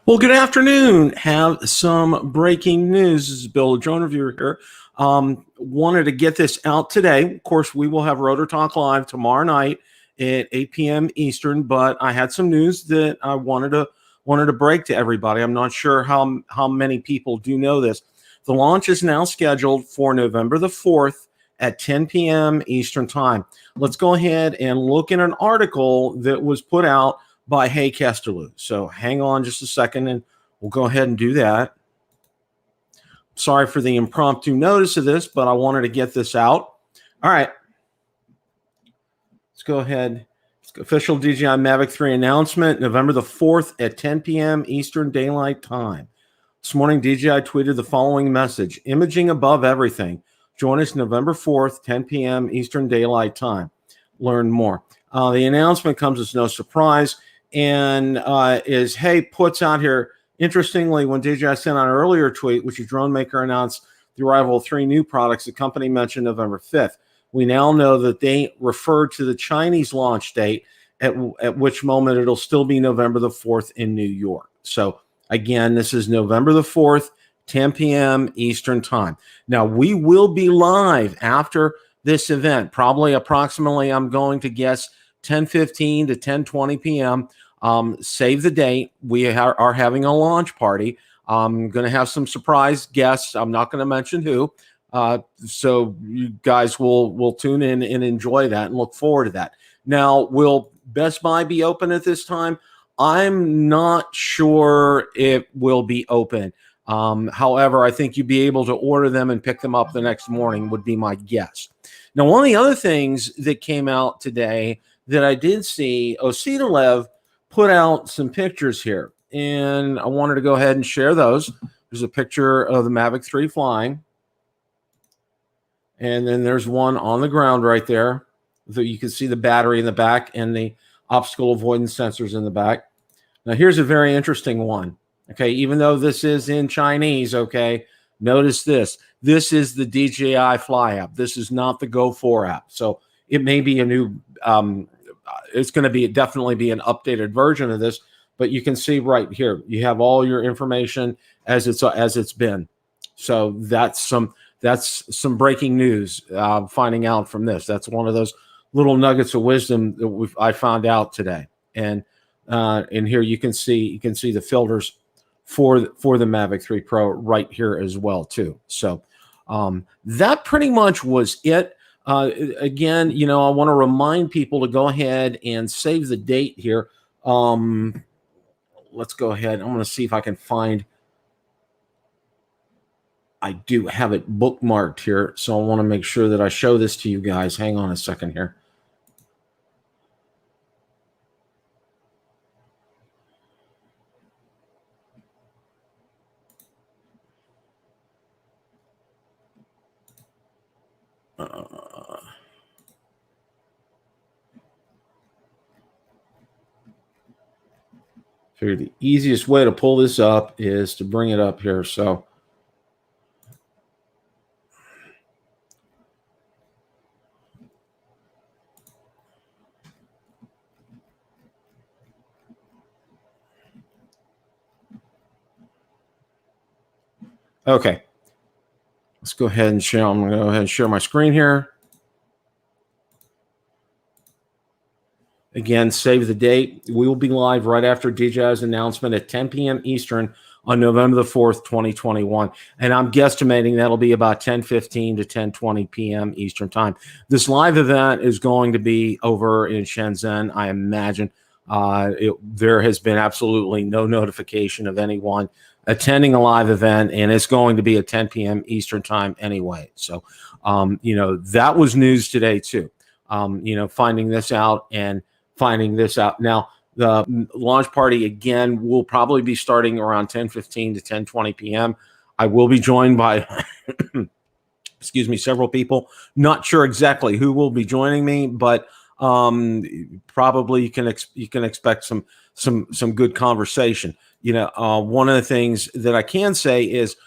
Well, good afternoon. Have some breaking news. This is Bill, the drone reviewer here. Wanted to get this out today. Of course, we will have Rotor Talk Live tomorrow night at 8 p.m. Eastern, but I had some news that I wanted to break to everybody. I'm not sure how many people do know this. The launch is now scheduled for November the 4th at 10 p.m. Eastern time. Let's go ahead and look at an article that was put out by Hey Kesterlu. So hang on just a second and we'll go ahead and do that. Sorry for the impromptu notice of this, but I wanted to get this out. All right. Let's go ahead. Official DJI Mavic 3 announcement, November the 4th at 10 p.m. Eastern Daylight Time. This morning, DJI tweeted the following message: imaging above everything. Join us November 4th, 10 p.m. Eastern Daylight Time. Learn more. The announcement comes as no surprise. And is Hey puts out here, interestingly, when DJI sent out an earlier tweet, which is Drone Maker announced the arrival of 3 new products, the company mentioned November 5th. We now know that they referred to the Chinese launch date, at which moment it'll still be November the 4th in New York. So again, this is November the 4th, 10 p.m. Eastern time. Now, we will be live after this event, probably approximately, I'm going to guess, 10:15 to 10:20 p.m. Save the date. We are having a launch party. I'm going to have some surprise guests. I'm not going to mention who. So you guys will tune in and enjoy that and look forward to that. Now, will Best Buy be open at this time? I'm not sure it will be open. However, I think you'd be able to order them and pick them up the next morning would be my guess. Now, one of the other things that came out today that I did see, Ositalev put out some pictures here, and I wanted to go ahead and share those. There's a picture of the Mavic 3 flying, and then there's one on the ground right there. So you can see the battery in the back and the obstacle avoidance sensors in the back. Now, here's a very interesting one. Okay, even though this is in Chinese, okay, notice this. This is the DJI Fly app. This is not the Go 4 app. So it may be a new it's going to definitely be an updated version of this, but you can see right here, you have all your information as it's been. So that's some breaking news. Finding out from this, that's one of those little nuggets of wisdom that I found out today. And in here you can see the filters for the Mavic 3 Pro right here as well too. So that pretty much was it. Again, I want to remind people to go ahead and save the date here. Let's go ahead. I'm going to see if I can find. I do have it bookmarked here, so I want to make sure that I show this to you guys. Hang on a second here. Figure the easiest way to pull this up is to bring it up here. So okay, let's go ahead and share. I'm going to go ahead and share my screen here. Again, save the date. We will be live right after DJI's announcement at 10 p.m. Eastern on November the 4th, 2021. And I'm guesstimating that'll be about 10:15 to 10:20 p.m. Eastern time. This live event is going to be over in Shenzhen, I imagine. There has been absolutely no notification of anyone attending a live event, and it's going to be at 10 p.m. Eastern time anyway. So, that was news today too. Finding this out. Now, the launch party, again, will probably be starting around 10:15 to 10:20 p.m. I will be joined by, excuse me, several people. Not sure exactly who will be joining me, but probably you can expect some good conversation. One of the things that I can say is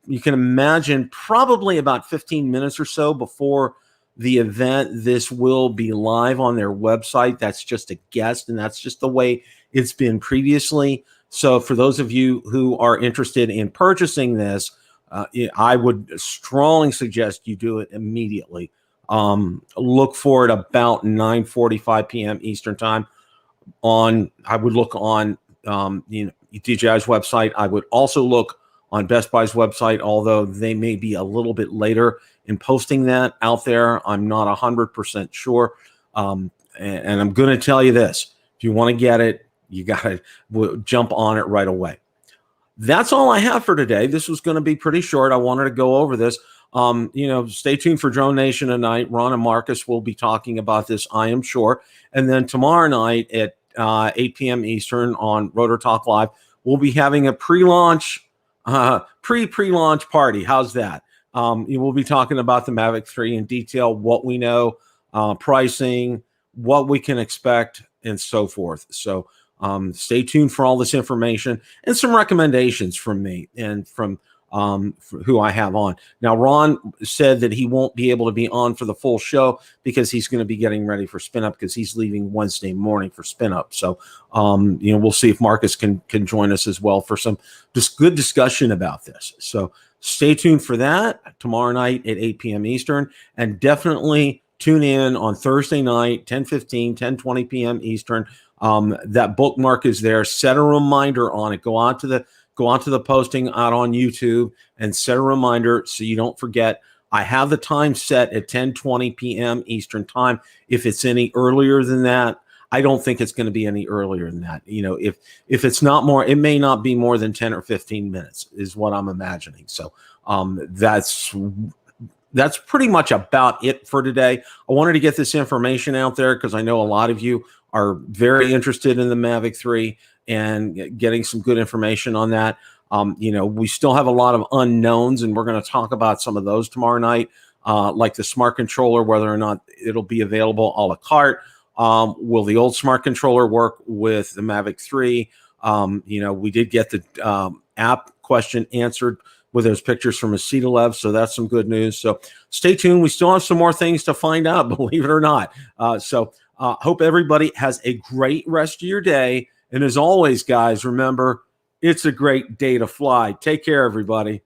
you can imagine probably about 15 minutes or so before the event, this will be live on their website. That's just a guess, and that's just the way it's been previously. So for those of you who are interested in purchasing this, I would strongly suggest you do it immediately. Look for it about 9:45 p.m. Eastern time. I would look on DJI's website. I would also look on Best Buy's website, although they may be a little bit later in posting that out there. I'm not 100% sure. And I'm going to tell you this: if you want to get it, you got to jump on it right away. That's all I have for today. This was going to be pretty short. I wanted to go over this. Stay tuned for Drone Nation tonight. Ron and Marcus will be talking about this, I am sure. And then tomorrow night at 8 p.m. Eastern on Rotor Talk Live, we'll be having a pre-launch party. How's that? We'll be talking about the Mavic 3 in detail, what we know, pricing, what we can expect, and so forth. So stay tuned for all this information and some recommendations from me and from who I have on. Now, Ron said that he won't be able to be on for the full show because he's going to be getting ready for Spin Up because he's leaving Wednesday morning for Spin Up. So, we'll see if Marcus can join us as well for some just good discussion about this. So stay tuned for that tomorrow night at 8 p.m. Eastern, and definitely tune in on Thursday night, 10:20 p.m. Eastern. That bookmark is there. Set a reminder on it. Go on to the posting out on YouTube and set a reminder so you don't forget. I have the time set at 10:20 p.m. Eastern time. If it's any earlier than that, I don't think it's going to be any earlier than that. If it's not more, it may not be more than 10 or 15 minutes is what I'm imagining. So that's pretty much about it for today. I wanted to get this information out there because I know a lot of you are very interested in the Mavic 3 and getting some good information on that. We still have a lot of unknowns, and we're going to talk about some of those tomorrow night, like the smart controller, whether or not it'll be available a la carte. Will the old smart controller work with the Mavic 3? We did get the app question answered with those pictures from Acetalev, so that's some good news. So stay tuned. We still have some more things to find out, believe it or not. Hope everybody has a great rest of your day. And as always, guys, remember, it's a great day to fly. Take care, everybody.